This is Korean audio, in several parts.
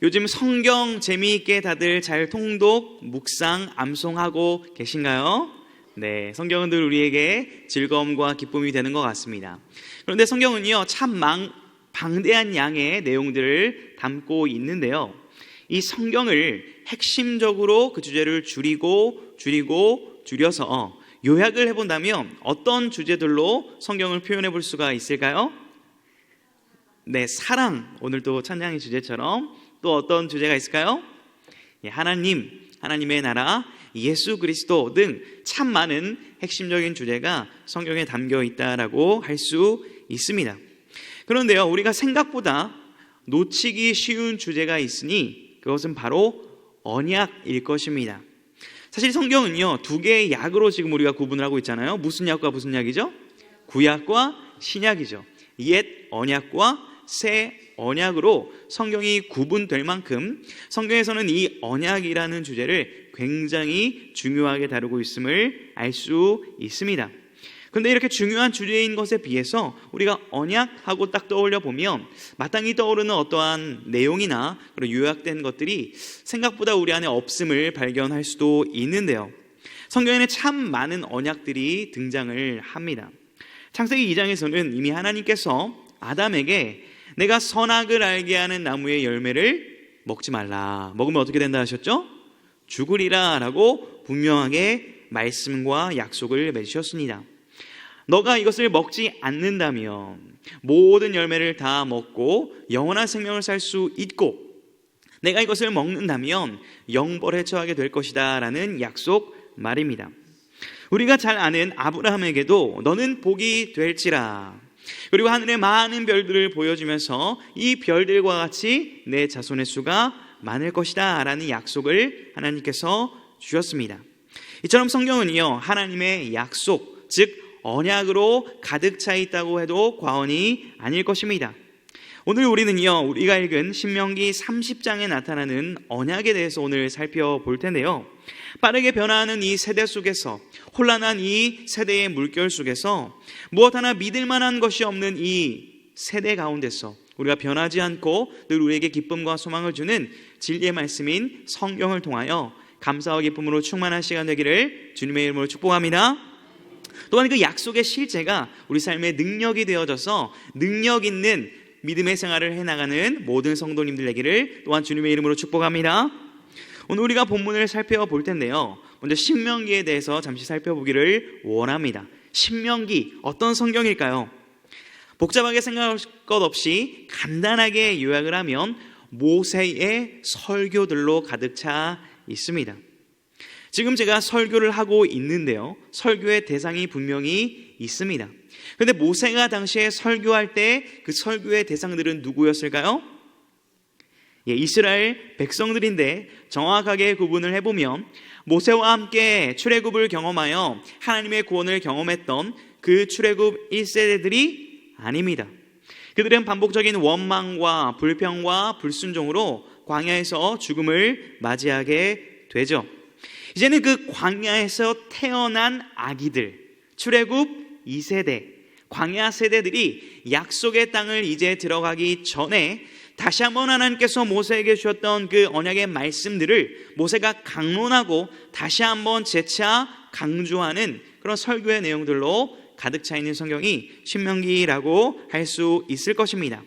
요즘 성경 재미있게 다들 잘 통독, 묵상, 암송하고 계신가요? 네, 성경은 늘 우리에게 즐거움과 기쁨이 되는 것 같습니다. 그런데 성경은요, 참 방대한 양의 내용들을 담고 있는데요. 이 성경을 핵심적으로 그 주제를 줄여서 요약을 해본다면 어떤 주제들로 성경을 표현해 볼 수가 있을까요? 네, 사랑, 오늘도 찬양의 주제처럼 또 어떤 주제가 있을까요? 하나님의 나라, 예수 그리스도 등 참 많은 핵심적인 주제가 성경에 담겨 있다라고 할 수 있습니다. 그런데요, 우리가 생각보다 놓치기 쉬운 주제가 있으니 그것은 바로 언약일 것입니다. 사실 성경은요, 두 개의 약으로 지금 우리가 구분을 하고 있잖아요. 무슨 약과 무슨 약이죠? 구약과 신약이죠. 옛 언약과 새 언약으로 성경이 구분될 만큼 성경에서는 이 언약이라는 주제를 굉장히 중요하게 다루고 있음을 알 수 있습니다. 그런데 이렇게 중요한 주제인 것에 비해서 우리가 언약하고 딱 떠올려 보면 마땅히 떠오르는 어떠한 내용이나 그런 요약된 것들이 생각보다 우리 안에 없음을 발견할 수도 있는데요. 성경에는 참 많은 언약들이 등장을 합니다. 창세기 2장에서는 이미 하나님께서 아담에게 내가 선악을 알게 하는 나무의 열매를 먹지 말라, 먹으면 어떻게 된다 하셨죠? 죽으리라 라고 분명하게 말씀과 약속을 맺으셨습니다. 너가 이것을 먹지 않는다면 모든 열매를 다 먹고 영원한 생명을 살 수 있고 내가 이것을 먹는다면 영벌에 처하게 될 것이다 라는 약속 말입니다. 우리가 잘 아는 아브라함에게도 너는 복이 될지라, 그리고 하늘의 많은 별들을 보여주면서 이 별들과 같이 내 자손의 수가 많을 것이다 라는 약속을 하나님께서 주셨습니다. 이처럼 성경은요, 하나님의 약속, 즉 언약으로 가득 차 있다고 해도 과언이 아닐 것입니다. 오늘 우리는요, 우리가 읽은 신명기 30장에 나타나는 언약에 대해서 오늘 살펴볼 텐데요. 빠르게 변화하는 이 세대 속에서, 혼란한 이 세대의 물결 속에서 무엇 하나 믿을 만한 것이 없는 이 세대 가운데서 우리가 변하지 않고 늘 우리에게 기쁨과 소망을 주는 진리의 말씀인 성경을 통하여 감사와 기쁨으로 충만한 시간 되기를 주님의 이름으로 축복합니다. 또한 그 약속의 실제가 우리 삶의 능력이 되어져서 능력 있는 믿음의 생활을 해나가는 모든 성도님들 되기를 또한 주님의 이름으로 축복합니다. 오늘 우리가 본문을 살펴볼 텐데요, 먼저 신명기에 대해서 잠시 살펴보기를 원합니다. 신명기, 어떤 성경일까요? 복잡하게 생각할 것 없이 간단하게 요약을 하면 모세의 설교들로 가득 차 있습니다. 지금 제가 설교를 하고 있는데요, 설교의 대상이 분명히 있습니다. 그런데 모세가 당시에 설교할 때 그 설교의 대상들은 누구였을까요? 이스라엘 백성들인데 정확하게 구분을 해보면 모세와 함께 출애굽을 경험하여 하나님의 구원을 경험했던 그 출애굽 1세대들이 아닙니다. 그들은 반복적인 원망과 불평과 불순종으로 광야에서 죽음을 맞이하게 되죠. 이제는 그 광야에서 태어난 아기들, 출애굽 2세대, 광야 세대들이 약속의 땅을 이제 들어가기 전에 다시 한번 하나님께서 모세에게 주셨던 그 언약의 말씀들을 모세가 강론하고 다시 한번 재차 강조하는 그런 설교의 내용들로 가득 차 있는 성경이 신명기라고 할 수 있을 것입니다.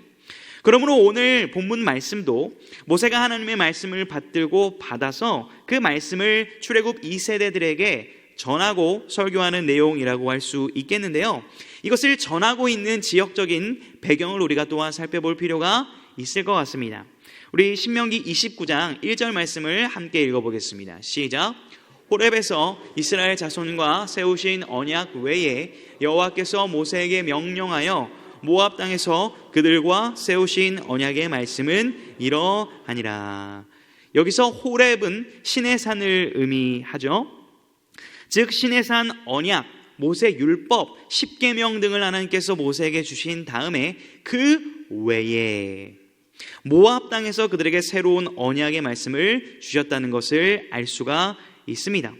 그러므로 오늘 본문 말씀도 모세가 하나님의 말씀을 받들고 받아서 그 말씀을 출애굽 2세대들에게 전하고 설교하는 내용이라고 할 수 있겠는데요, 이것을 전하고 있는 지역적인 배경을 우리가 또한 살펴볼 필요가 있을 것 같습니다. 우리 신명기 29장 1절 말씀을 함께 읽어보겠습니다. 시작. 호렙에서 이스라엘 자손과 세우신 언약 외에 여호와께서 모세에게 명령하여 모압 땅에서 그들과 세우신 언약의 말씀은 이러하니라. 여기서 호렙은 신의 산을 의미하죠. 즉 신의 산 언약, 모세 율법, 십계명 등을 하나님께서 모세에게 주신 다음에 그 외에 모압 땅에서 그들에게 새로운 언약의 말씀을 주셨다는 것을 알 수가 있습니다.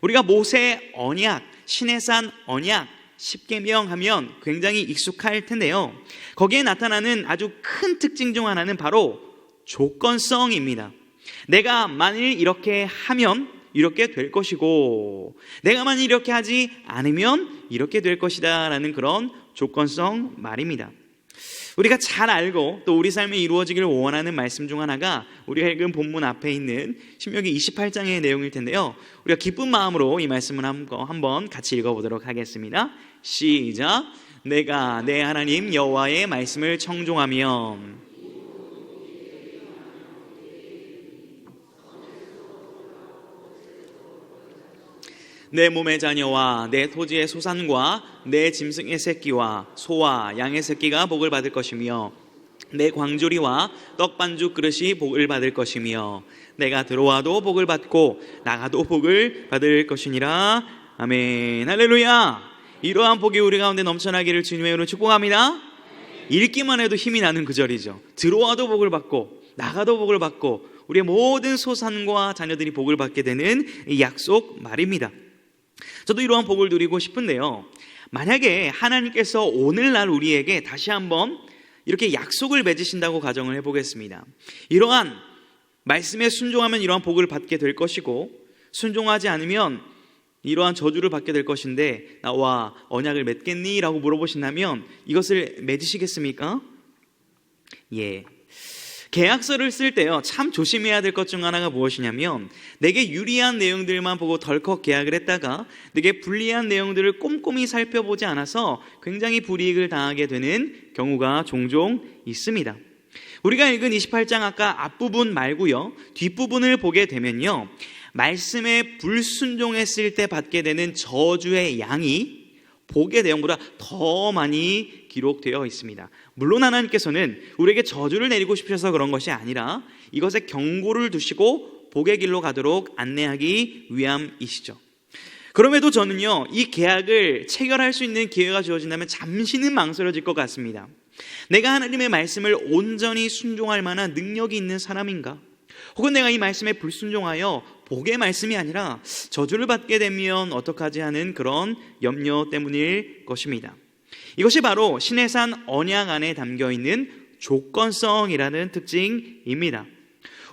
우리가 모세 언약, 신의 산 언약, 십계명 하면 굉장히 익숙할 텐데요, 거기에 나타나는 아주 큰 특징 중 하나는 바로 조건성입니다. 내가 만일 이렇게 하면 이렇게 될 것이고, 내가 만일 이렇게 하지 않으면 이렇게 될 것이다 라는 그런 조건성 말입니다. 우리가 잘 알고 또 우리 삶에 이루어지기를 원하는 말씀 중 하나가 우리가 읽은 본문 앞에 있는 신명기 28장의 내용일 텐데요, 우리가 기쁜 마음으로 이 말씀을 한번 같이 읽어보도록 하겠습니다. 시작. 내가 내 하나님 여호와의 말씀을 청종하며 내 몸의 자녀와 내 토지의 소산과 내 짐승의 새끼와 소와 양의 새끼가 복을 받을 것이며 내 광주리와 떡반죽 그릇이 복을 받을 것이며 내가 들어와도 복을 받고 나가도 복을 받을 것이니라. 아멘. 할렐루야. 이러한 복이 우리 가운데 넘쳐나기를 주님의 이름으로 축복합니다. 읽기만 해도 힘이 나는 구절이죠. 들어와도 복을 받고 나가도 복을 받고 우리의 모든 소산과 자녀들이 복을 받게 되는 이 약속 말입니다. 저도 이러한 복을 누리고 싶은데요, 만약에 하나님께서 오늘날 우리에게 다시 한번 이렇게 약속을 맺으신다고 가정을 해보겠습니다. 이러한 말씀에 순종하면 이러한 복을 받게 될 것이고, 순종하지 않으면 이러한 저주를 받게 될 것인데 나와 언약을 맺겠니? 라고 물어보신다면 이것을 맺으시겠습니까? 예. 계약서를 쓸 때요, 참 조심해야 될 것 중 하나가 무엇이냐면, 내게 유리한 내용들만 보고 덜컥 계약을 했다가 내게 불리한 내용들을 꼼꼼히 살펴보지 않아서 굉장히 불이익을 당하게 되는 경우가 종종 있습니다. 우리가 읽은 28장 아까 앞부분 말고요, 뒷부분을 보게 되면요, 말씀에 불순종했을 때 받게 되는 저주의 양이 복의 내용보다 더 많이 기록되어 있습니다. 물론 하나님께서는 우리에게 저주를 내리고 싶으셔서 그런 것이 아니라 이것에 경고를 두시고 복의 길로 가도록 안내하기 위함이시죠. 그럼에도 저는요, 이 계약을 체결할 수 있는 기회가 주어진다면 잠시는 망설여질 것 같습니다. 내가 하나님의 말씀을 온전히 순종할 만한 능력이 있는 사람인가? 혹은 내가 이 말씀에 불순종하여 복의 말씀이 아니라 저주를 받게 되면 어떡하지 하는 그런 염려 때문일 것입니다. 이것이 바로 시내산 언약 안에 담겨있는 조건성이라는 특징입니다.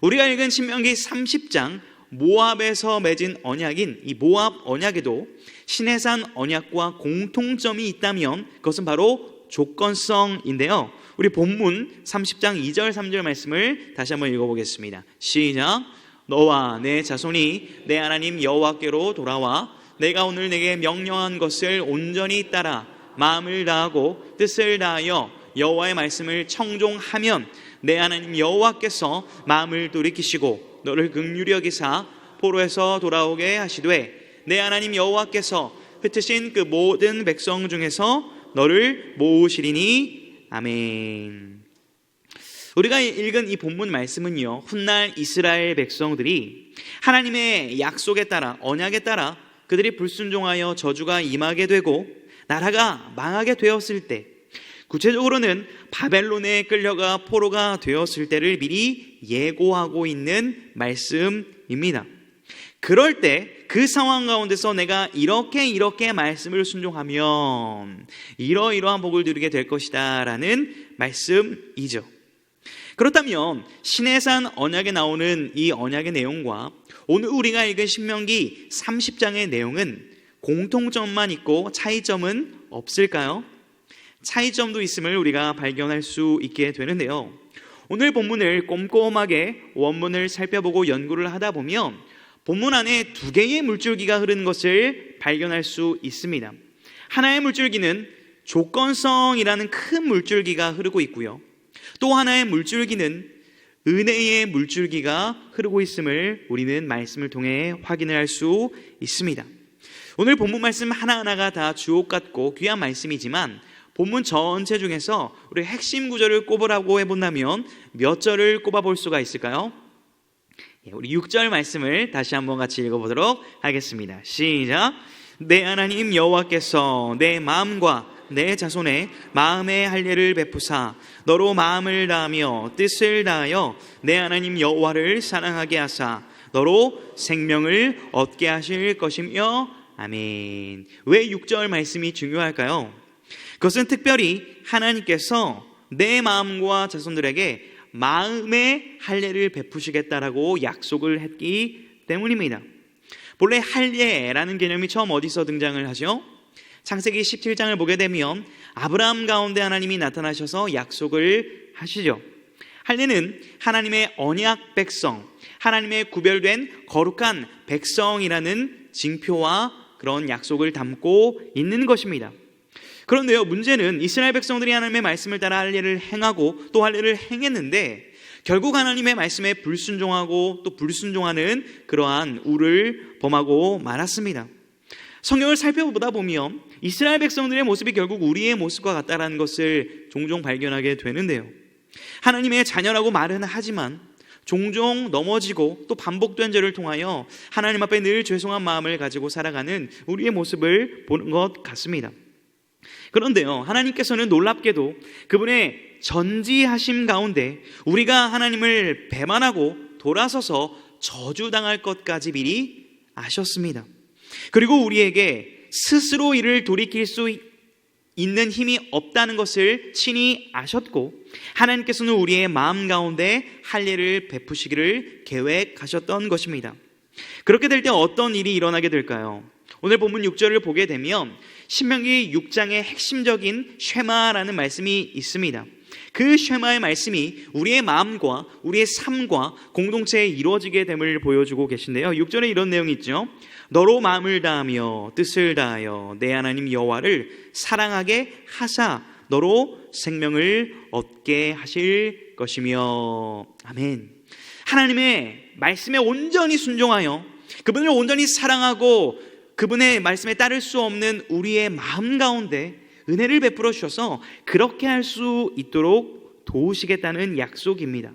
우리가 읽은 신명기 30장 모압에서 맺은 언약인 이 모압 언약에도 시내산 언약과 공통점이 있다면 그것은 바로 조건성인데요, 우리 본문 30장 2절 3절 말씀을 다시 한번 읽어보겠습니다. 시작. 너와 내 자손이 내 하나님 여호와께로 돌아와 내가 오늘 내게 명령한 것을 온전히 따라 마음을 다하고 뜻을 다하여 여호와의 말씀을 청종하면 내 하나님 여호와께서 마음을 돌이키시고 너를 긍휼히 여기사 포로에서 돌아오게 하시되 내 하나님 여호와께서 흩으신 그 모든 백성 중에서 너를 모으시리니. 아멘. 우리가 읽은 이 본문 말씀은요, 훗날 이스라엘 백성들이 하나님의 약속에 따라 언약에 따라 그들이 불순종하여 저주가 임하게 되고 나라가 망하게 되었을 때, 구체적으로는 바벨론에 끌려가 포로가 되었을 때를 미리 예고하고 있는 말씀입니다. 그럴 때 그 상황 가운데서 내가 이렇게 말씀을 순종하면 이러이러한 복을 누리게 될 것이다 라는 말씀이죠. 그렇다면 시내산 언약에 나오는 이 언약의 내용과 오늘 우리가 읽은 신명기 30장의 내용은 공통점만 있고 차이점은 없을까요? 차이점도 있음을 우리가 발견할 수 있게 되는데요, 오늘 본문을 꼼꼼하게 원문을 살펴보고 연구를 하다 보면 본문 안에 두 개의 물줄기가 흐르는 것을 발견할 수 있습니다. 하나의 물줄기는 조건성이라는 큰 물줄기가 흐르고 있고요, 또 하나의 물줄기는 은혜의 물줄기가 흐르고 있음을 우리는 말씀을 통해 확인을 할 수 있습니다. 오늘 본문 말씀 하나하나가 다 주옥같고 귀한 말씀이지만 본문 전체 중에서 우리 핵심 구절을 꼽으라고 해본다면 몇 절을 꼽아볼 수가 있을까요? 우리 6절 말씀을 다시 한번 같이 읽어보도록 하겠습니다. 시작. 내 하나님 여호와께서 내 마음과 내 자손의 마음의 할례를 베푸사 너로 마음을 다하며 뜻을 다하여 내 하나님 여호와를 사랑하게 하사 너로 생명을 얻게 하실 것이며. 아멘. 왜 6절 말씀이 중요할까요? 그것은 특별히 하나님께서 내 마음과 자손들에게 마음의 할례를 베푸시겠다라고 약속을 했기 때문입니다. 본래 할례라는 개념이 처음 어디서 등장을 하죠? 창세기 17장을 보게 되면 아브라함 가운데 하나님이 나타나셔서 약속을 하시죠. 할례는 하나님의 언약 백성, 하나님의 구별된 거룩한 백성이라는 징표와 그런 약속을 담고 있는 것입니다. 그런데요, 문제는 이스라엘 백성들이 하나님의 말씀을 따라 할례를 행하고 또 할례를 행했는데 결국 하나님의 말씀에 불순종하고 또 불순종하는 그러한 우를 범하고 말았습니다. 성경을 살펴보다 보면 이스라엘 백성들의 모습이 결국 우리의 모습과 같다라는 것을 종종 발견하게 되는데요. 하나님의 자녀라고 말은 하지만 종종 넘어지고 또 반복된 죄를 통하여 하나님 앞에 늘 죄송한 마음을 가지고 살아가는 우리의 모습을 보는 것 같습니다. 그런데요, 하나님께서는 놀랍게도 그분의 전지하심 가운데 우리가 하나님을 배반하고 돌아서서 저주당할 것까지 미리 아셨습니다. 그리고 우리에게 스스로 이를 돌이킬 수 있는 힘이 없다는 것을 친히 아셨고 하나님께서는 우리의 마음 가운데 할례를 베푸시기를 계획하셨던 것입니다. 그렇게 될 때 어떤 일이 일어나게 될까요? 오늘 본문 6절을 보게 되면 신명기 6장의 핵심적인 쉐마라는 말씀이 있습니다. 그 쉐마의 말씀이 우리의 마음과 우리의 삶과 공동체에 이루어지게 됨을 보여주고 계신데요. 6절에 이런 내용이 있죠. 너로 마음을 다하며 뜻을 다하여 내 하나님 여호와를 사랑하게 하사 너로 생명을 얻게 하실 것이며. 아멘. 하나님의 말씀에 온전히 순종하여 그분을 온전히 사랑하고 그분의 말씀에 따를 수 없는 우리의 마음 가운데 은혜를 베풀어 주셔서 그렇게 할 수 있도록 도우시겠다는 약속입니다.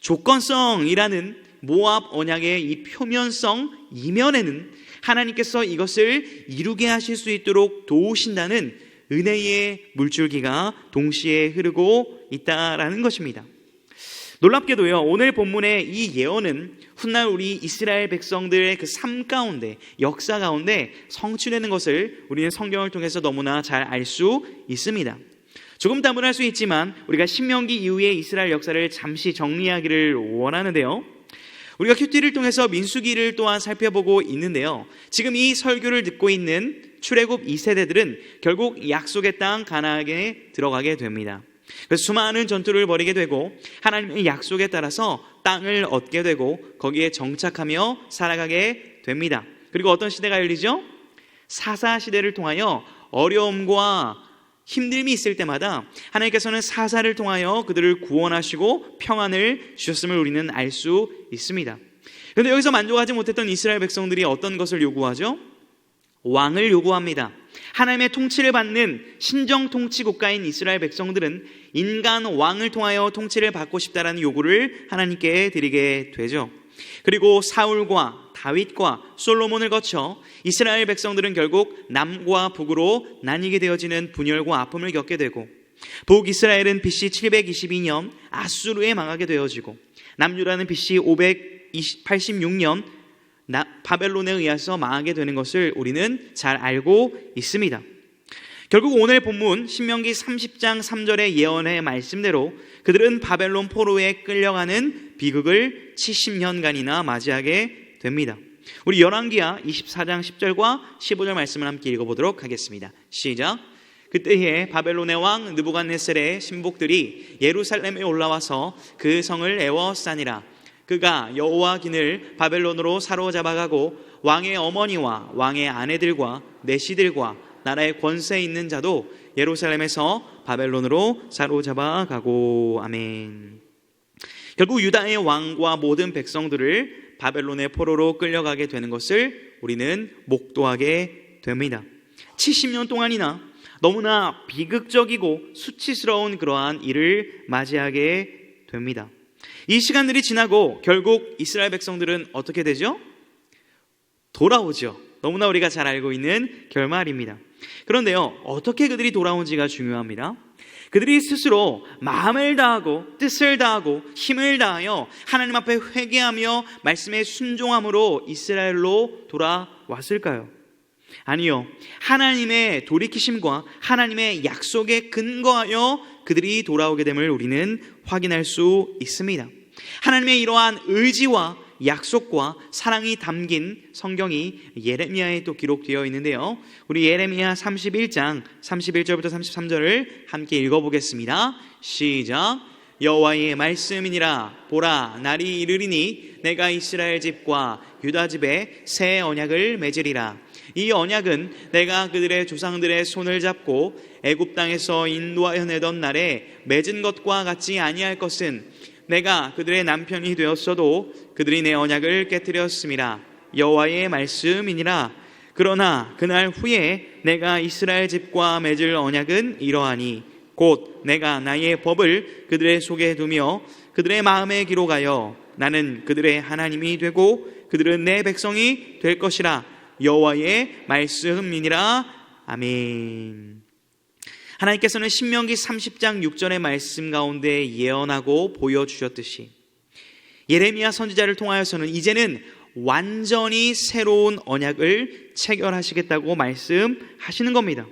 조건성이라는 모압 언약의 이 표면성 이면에는 하나님께서 이것을 이루게 하실 수 있도록 도우신다는 은혜의 물줄기가 동시에 흐르고 있다라는 것입니다. 놀랍게도요, 오늘 본문의 이 예언은 훗날 우리 이스라엘 백성들의 그 삶 가운데, 역사 가운데 성취되는 것을 우리는 성경을 통해서 너무나 잘 알 수 있습니다. 조금 따분할 수 있지만 우리가 신명기 이후의 이스라엘 역사를 잠시 정리하기를 원하는데요. 우리가 큐티를 통해서 민수기를 또한 살펴보고 있는데요. 지금 이 설교를 듣고 있는 출애굽 2세대들은 결국 약속의 땅 가나안에 들어가게 됩니다. 그래서 수많은 전투를 벌이게 되고 하나님의 약속에 따라서 땅을 얻게 되고 거기에 정착하며 살아가게 됩니다. 그리고 어떤 시대가 열리죠? 사사 시대를 통하여 어려움과 힘듦이 있을 때마다 하나님께서는 사사를 통하여 그들을 구원하시고 평안을 주셨음을 우리는 알 수 있습니다. 그런데 여기서 만족하지 못했던 이스라엘 백성들이 어떤 것을 요구하죠? 왕을 요구합니다. 하나님의 통치를 받는 신정 통치 국가인 이스라엘 백성들은 인간 왕을 통하여 통치를 받고 싶다라는 요구를 하나님께 드리게 되죠. 그리고 사울과 다윗과 솔로몬을 거쳐 이스라엘 백성들은 결국 남과 북으로 나뉘게 되어지는 분열과 아픔을 겪게 되고 북이스라엘은 BC 722년 아수르에 망하게 되어지고 남유다는 BC 586년 바벨론에 의해서 망하게 되는 것을 우리는 잘 알고 있습니다. 결국 오늘 본문 신명기 30장 3절의 예언의 말씀대로 그들은 바벨론 포로에 끌려가는 비극을 70년간이나 맞이하게 됩니다. 우리 열왕기하 24장 10절과 15절 말씀을 함께 읽어보도록 하겠습니다. 시작. 그때에 바벨론의 왕 느부갓네살의 신복들이 예루살렘에 올라와서 그 성을 에워싸니라. 그가 여호와 긴을 바벨론으로 사로잡아가고 왕의 어머니와 왕의 아내들과 내시들과 나라의 권세 있는 자도 예루살렘에서 바벨론으로 사로잡아가고. 아멘. 결국 유다의 왕과 모든 백성들을 바벨론의 포로로 끌려가게 되는 것을 우리는 목도하게 됩니다. 70년 동안이나 너무나 비극적이고 수치스러운 그러한 일을 맞이하게 됩니다. 이 시간들이 지나고 결국 이스라엘 백성들은 어떻게 되죠? 돌아오죠. 너무나 우리가 잘 알고 있는 결말입니다. 그런데요, 어떻게 그들이 돌아온지가 중요합니다. 그들이 스스로 마음을 다하고 뜻을 다하고 힘을 다하여 하나님 앞에 회개하며 말씀에 순종함으로 이스라엘로 돌아왔을까요? 아니요. 하나님의 돌이키심과 하나님의 약속에 근거하여 그들이 돌아오게 됨을 우리는 확인할 수 있습니다. 하나님의 이러한 의지와 약속과 사랑이 담긴 성경이 예레미야에 또 기록되어 있는데요, 우리 예레미야 31장 31절부터 33절을 함께 읽어보겠습니다. 시작. 여호와의 말씀이니라. 보라, 날이 이르리니 내가 이스라엘 집과 유다 집에 새 언약을 맺으리라. 이 언약은 내가 그들의 조상들의 손을 잡고 애굽 땅에서 인도하여 내던 날에 맺은 것과 같지 아니할 것은 내가 그들의 남편이 되었어도 그들이 내 언약을 깨뜨렸음이라. 여호와의 말씀이니라. 그러나 그날 후에 내가 이스라엘 집과 맺을 언약은 이러하니 곧 내가 나의 법을 그들의 속에 두며 그들의 마음에 기록하여 나는 그들의 하나님이 되고 그들은 내 백성이 될 것이라. 여호와의 말씀이니라. 아멘. 하나님께서는 신명기 30장 6절의 말씀 가운데 예언하고 보여주셨듯이 예레미야 선지자를 통하여서는 이제는 완전히 새로운 언약을 체결하시겠다고 말씀하시는 겁니다.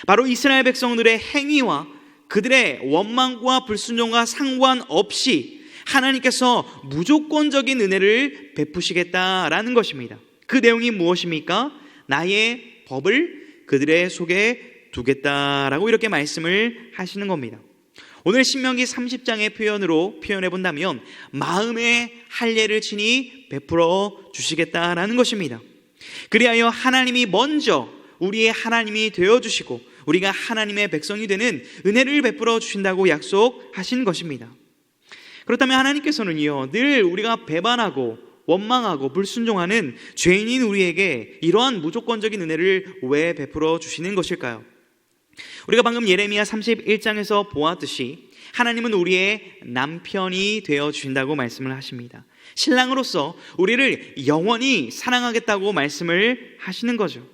바로 이스라엘 백성들의 행위와 그들의 원망과 불순종과 상관없이 하나님께서 무조건적인 은혜를 베푸시겠다라는 것입니다. 그 내용이 무엇입니까? 나의 법을 그들의 속에 두겠다라고 이렇게 말씀을 하시는 겁니다. 오늘 신명기 30장의 표현으로 표현해 본다면 마음의 할례를 친히 베풀어 주시겠다라는 것입니다. 그리하여 하나님이 먼저 우리의 하나님이 되어주시고 우리가 하나님의 백성이 되는 은혜를 베풀어 주신다고 약속하신 것입니다. 그렇다면 하나님께서는요, 늘 우리가 배반하고 원망하고 불순종하는 죄인인 우리에게 이러한 무조건적인 은혜를 왜 베풀어 주시는 것일까요? 우리가 방금 예레미야 31장에서 보았듯이 하나님은 우리의 남편이 되어 주신다고 말씀을 하십니다. 신랑으로서 우리를 영원히 사랑하겠다고 말씀을 하시는 거죠.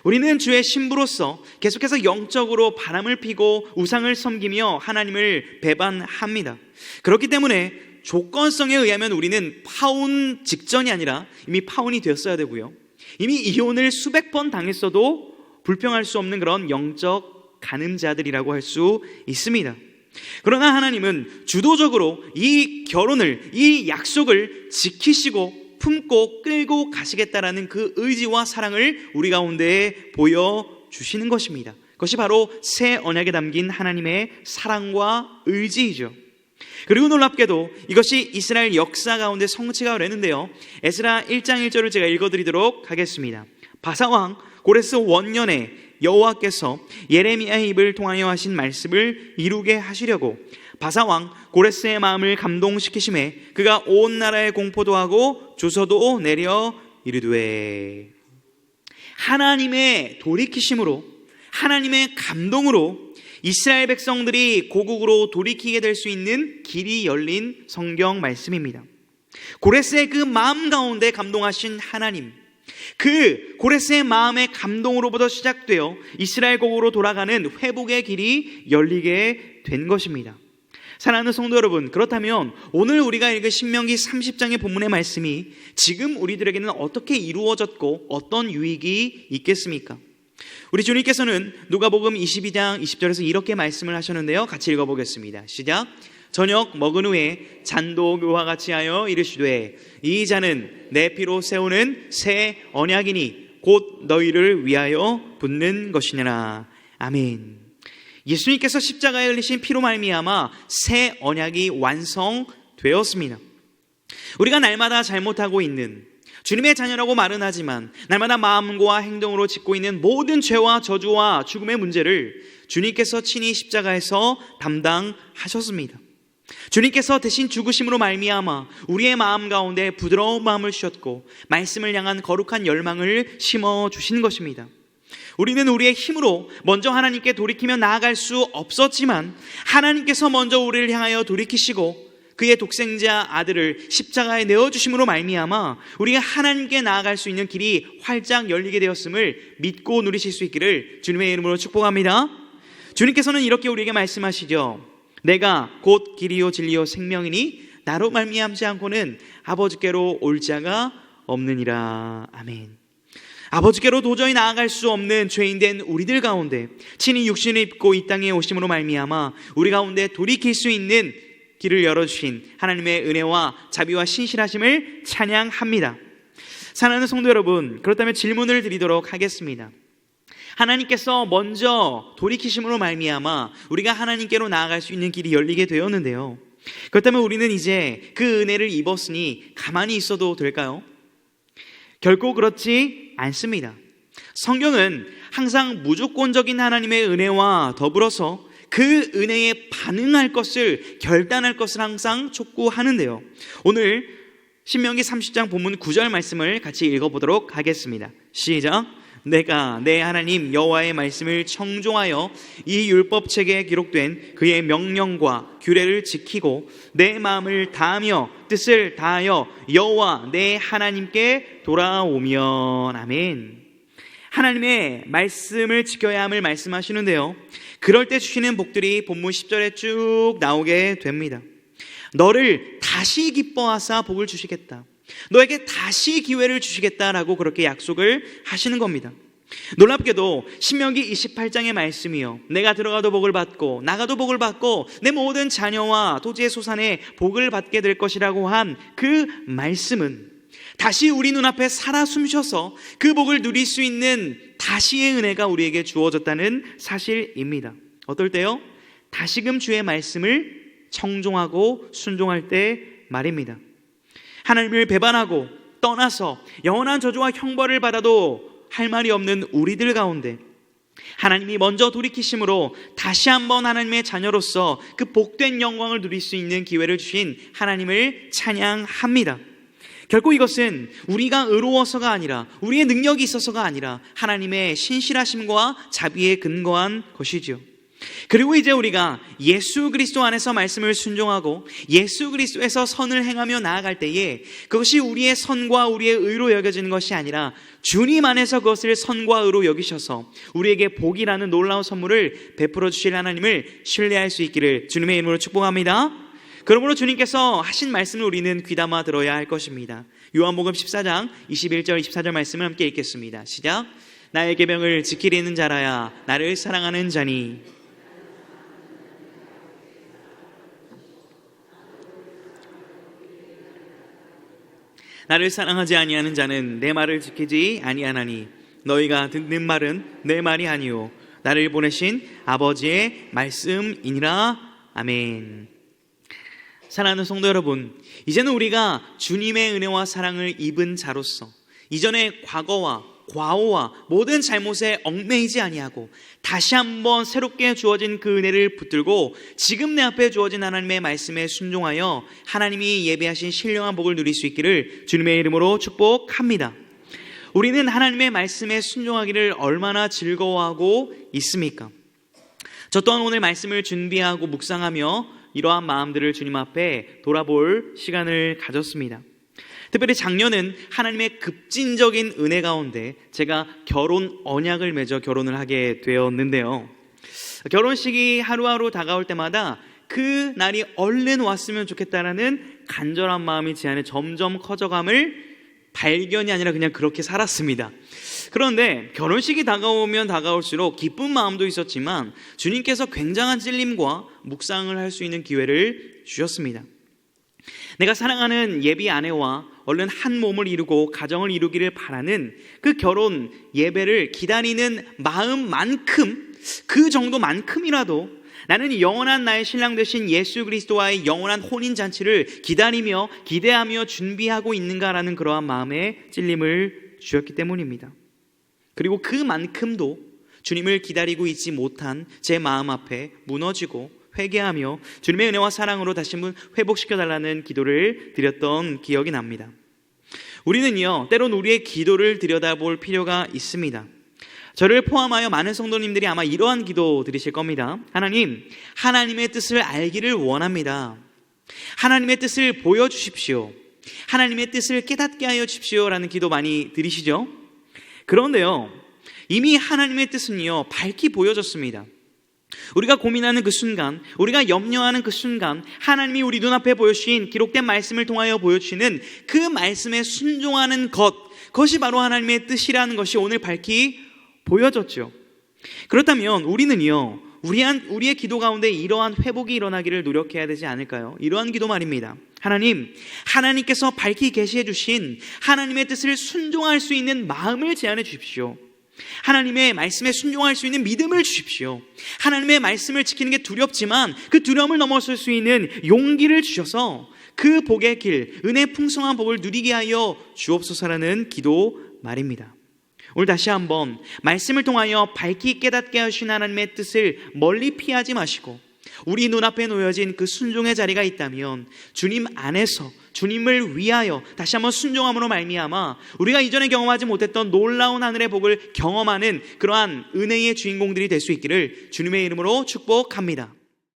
우리는 주의 신부로서 계속해서 영적으로 바람을 피고 우상을 섬기며 하나님을 배반합니다. 그렇기 때문에 조건성에 의하면 우리는 파혼 직전이 아니라 이미 파혼이 되었어야 되고요, 이미 이혼을 수백 번 당했어도 불평할 수 없는 그런 영적 간음자들이라고 할 수 있습니다. 그러나 하나님은 주도적으로 이 결혼을, 이 약속을 지키시고 품고 끌고 가시겠다라는 그 의지와 사랑을 우리 가운데 보여주시는 것입니다. 그것이 바로 새 언약에 담긴 하나님의 사랑과 의지이죠. 그리고 놀랍게도 이것이 이스라엘 역사 가운데 성취가 되는데요, 에스라 1장 1절을 제가 읽어드리도록 하겠습니다. 바사왕 고레스 원년에 여호와께서 예레미야의 입을 통하여 하신 말씀을 이루게 하시려고 바사왕 고레스의 마음을 감동시키심에 그가 온 나라에 공포도 하고 주서도 내려 이르되. 하나님의 돌이키심으로, 하나님의 감동으로 이스라엘 백성들이 고국으로 돌이키게 될 수 있는 길이 열린 성경 말씀입니다. 고레스의 그 마음 가운데 감동하신 하나님, 그 고레스의 마음의 감동으로부터 시작되어 이스라엘 고국으로 돌아가는 회복의 길이 열리게 된 것입니다. 사랑하는 성도 여러분, 그렇다면 오늘 우리가 읽은 신명기 30장의 본문의 말씀이 지금 우리들에게는 어떻게 이루어졌고 어떤 유익이 있겠습니까? 우리 주님께서는 누가복음 22장 20절에서 이렇게 말씀을 하셨는데요, 같이 읽어보겠습니다. 시작. 저녁 먹은 후에 잔도 그와 같이 하여 이르시되 이 잔은 내 피로 세우는 새 언약이니 곧 너희를 위하여 붓는 것이니라. 아멘. 예수님께서 십자가에 흘리신 피로 말미암아 새 언약이 완성되었습니다. 우리가 날마다 잘못하고 있는, 주님의 자녀라고 말은 하지만 날마다 마음과 행동으로 짓고 있는 모든 죄와 저주와 죽음의 문제를 주님께서 친히 십자가에서 담당하셨습니다. 주님께서 대신 죽으심으로 말미암아 우리의 마음 가운데 부드러운 마음을 주셨고 말씀을 향한 거룩한 열망을 심어주신 것입니다. 우리는 우리의 힘으로 먼저 하나님께 돌이키며 나아갈 수 없었지만 하나님께서 먼저 우리를 향하여 돌이키시고 그의 독생자 아들을 십자가에 내어주심으로 말미암아 우리가 하나님께 나아갈 수 있는 길이 활짝 열리게 되었음을 믿고 누리실 수 있기를 주님의 이름으로 축복합니다. 주님께서는 이렇게 우리에게 말씀하시죠. 내가 곧 길이요 진리요 생명이니 나로 말미암지 않고는 아버지께로 올 자가 없느니라. 아멘. 아버지께로 도저히 나아갈 수 없는 죄인된 우리들 가운데 친히 육신을 입고 이 땅에 오심으로 말미암아 우리 가운데 돌이킬 수 있는 길을 열어주신 하나님의 은혜와 자비와 신실하심을 찬양합니다. 사랑하는 성도 여러분, 그렇다면 질문을 드리도록 하겠습니다. 하나님께서 먼저 돌이키심으로 말미암아 우리가 하나님께로 나아갈 수 있는 길이 열리게 되었는데요, 그렇다면 우리는 이제 그 은혜를 입었으니 가만히 있어도 될까요? 결코 그렇지 않습니다. 성경은 항상 무조건적인 하나님의 은혜와 더불어서 그 은혜에 반응할 것을, 결단할 것을 항상 촉구하는데요, 오늘 신명기 30장 본문 9절 말씀을 같이 읽어보도록 하겠습니다. 시작. 내가 내 하나님 여호와의 말씀을 청종하여 이 율법책에 기록된 그의 명령과 규례를 지키고 내 마음을 다하며 뜻을 다하여 여호와 내 하나님께 돌아오면. 아멘. 하나님의 말씀을 지켜야 함을 말씀하시는데요, 그럴 때 주시는 복들이 본문 10절에 쭉 나오게 됩니다. 너를 다시 기뻐하사 복을 주시겠다, 너에게 다시 기회를 주시겠다라고 그렇게 약속을 하시는 겁니다. 놀랍게도 신명기 28장의 말씀이요, 내가 들어가도 복을 받고 나가도 복을 받고 내 모든 자녀와 토지의 소산에 복을 받게 될 것이라고 한 그 말씀은 다시 우리 눈앞에 살아 숨쉬어서 그 복을 누릴 수 있는 다시의 은혜가 우리에게 주어졌다는 사실입니다. 어떨 때요? 다시금 주의 말씀을 청종하고 순종할 때 말입니다. 하나님을 배반하고 떠나서 영원한 저주와 형벌을 받아도 할 말이 없는 우리들 가운데 하나님이 먼저 돌이키심으로 다시 한번 하나님의 자녀로서 그 복된 영광을 누릴 수 있는 기회를 주신 하나님을 찬양합니다. 결코 이것은 우리가 의로워서가 아니라, 우리의 능력이 있어서가 아니라 하나님의 신실하심과 자비에 근거한 것이죠. 그리고 이제 우리가 예수 그리스도 안에서 말씀을 순종하고 예수 그리스도에서 선을 행하며 나아갈 때에 그것이 우리의 선과 우리의 의로 여겨지는 것이 아니라 주님 안에서 그것을 선과 의로 여기셔서 우리에게 복이라는 놀라운 선물을 베풀어 주실 하나님을 신뢰할 수 있기를 주님의 이름으로 축복합니다. 그러므로 주님께서 하신 말씀을 우리는 귀담아 들어야 할 것입니다. 요한복음 14장 21절 24절 말씀을 함께 읽겠습니다. 시작. 나의 계명을 지키려는 자라야 나를 사랑하는 자니 나를 사랑하지 아니하는 자는 내 말을 지키지 아니하나니 너희가 듣는 말은 내 말이 아니요 나를 보내신 아버지의 말씀이니라. 아멘. 사랑하는 성도 여러분, 이제는 우리가 주님의 은혜와 사랑을 입은 자로서 이전의 과거와 과오와 모든 잘못에 얽매이지 아니하고 다시 한번 새롭게 주어진 그 은혜를 붙들고 지금 내 앞에 주어진 하나님의 말씀에 순종하여 하나님이 예비하신 신령한 복을 누릴 수 있기를 주님의 이름으로 축복합니다. 우리는 하나님의 말씀에 순종하기를 얼마나 즐거워하고 있습니까? 저 또한 오늘 말씀을 준비하고 묵상하며 이러한 마음들을 주님 앞에 돌아볼 시간을 가졌습니다. 특별히 작년은 하나님의 급진적인 은혜 가운데 제가 결혼 언약을 맺어 결혼을 하게 되었는데요, 결혼식이 하루하루 다가올 때마다 그 날이 얼른 왔으면 좋겠다라는 간절한 마음이 제 안에 점점 커져감을 발견이 아니라 그냥 그렇게 살았습니다. 그런데 결혼식이 다가오면 다가올수록 기쁜 마음도 있었지만 주님께서 굉장한 찔림과 묵상을 할 수 있는 기회를 주셨습니다. 내가 사랑하는 예비 아내와 얼른 한 몸을 이루고 가정을 이루기를 바라는 그 결혼 예배를 기다리는 마음만큼, 그 정도만큼이라도 나는 영원한 나의 신랑 되신 예수 그리스도와의 영원한 혼인잔치를 기다리며 기대하며 준비하고 있는가라는 그러한 마음에 찔림을 주셨기 때문입니다. 그리고 그만큼도 주님을 기다리고 있지 못한 제 마음 앞에 무너지고 회개하며 주님의 은혜와 사랑으로 다시 한번 회복시켜달라는 기도를 드렸던 기억이 납니다. 우리는요, 때론 우리의 기도를 들여다볼 필요가 있습니다. 저를 포함하여 많은 성도님들이 아마 이러한 기도 드리실 겁니다. 하나님, 하나님의 뜻을 알기를 원합니다. 하나님의 뜻을 보여주십시오. 하나님의 뜻을 깨닫게 하여 주십시오 라는 기도 많이 드리시죠? 그런데요, 이미 하나님의 뜻은요 밝히 보여졌습니다. 우리가 고민하는 그 순간, 우리가 염려하는 그 순간 하나님이 우리 눈앞에 보여주신 기록된 말씀을 통하여 보여주시는 그 말씀에 순종하는 것, 그것이 바로 하나님의 뜻이라는 것이 오늘 밝히 보여졌죠. 그렇다면 우리는요, 우리의 기도 가운데 이러한 회복이 일어나기를 노력해야 되지 않을까요? 이러한 기도 말입니다. 하나님께서 밝히 계시해 주신 하나님의 뜻을 순종할 수 있는 마음을 제안해 주십시오. 하나님의 말씀에 순종할 수 있는 믿음을 주십시오. 하나님의 말씀을 지키는 게 두렵지만 그 두려움을 넘어설 수 있는 용기를 주셔서 그 복의 길, 은혜 풍성한 복을 누리게 하여 주옵소서라는 기도 말입니다. 오늘 다시 한번 말씀을 통하여 밝히 깨닫게 하신 하나님의 뜻을 멀리 피하지 마시고, 우리 눈앞에 놓여진 그 순종의 자리가 있다면 주님 안에서 주님을 위하여 다시 한번 순종함으로 말미암아 우리가 이전에 경험하지 못했던 놀라운 하늘의 복을 경험하는 그러한 은혜의 주인공들이 될 수 있기를 주님의 이름으로 축복합니다.